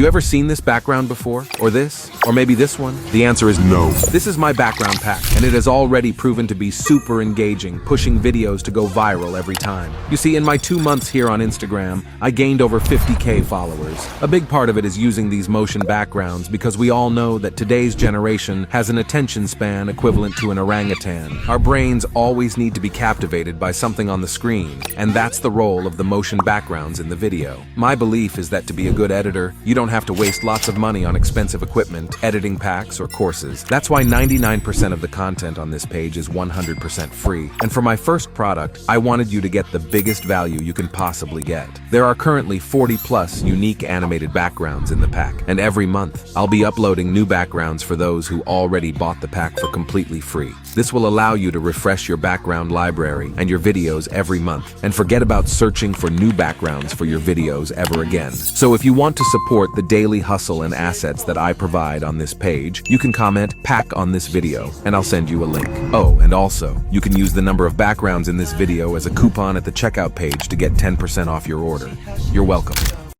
you ever seen this background before? Or this? Or maybe this one? The answer is no. This is my background pack, and it has already proven to be super engaging, pushing videos to go viral every time. You see, in my 2 months here on Instagram, I gained over 50K followers. A big part of it is using these motion backgrounds because we all know that today's generation has an attention span equivalent to an orangutan. Our brains always need to be captivated by something on the screen, and that's the role of the motion backgrounds in the video. My belief is that to be a good editor, you don't have to waste lots of money on expensive equipment, editing packs, or courses. That's why 99% of the content on this page is 100% free. And for my first product, I wanted you to get the biggest value you can possibly get. There are currently 40+ unique animated backgrounds in the pack, and every month, I'll be uploading new backgrounds for those who already bought the pack for completely free. This will allow you to refresh your background library and your videos every month, and forget about searching for new backgrounds for your videos ever again. So if you want to support the daily hustle and assets that I provide on this page, you can comment "pack" on this video, and I'll send you a link. Oh, and also, you can use the number of backgrounds in this video as a coupon at the checkout page to get 10% off your order. You're welcome.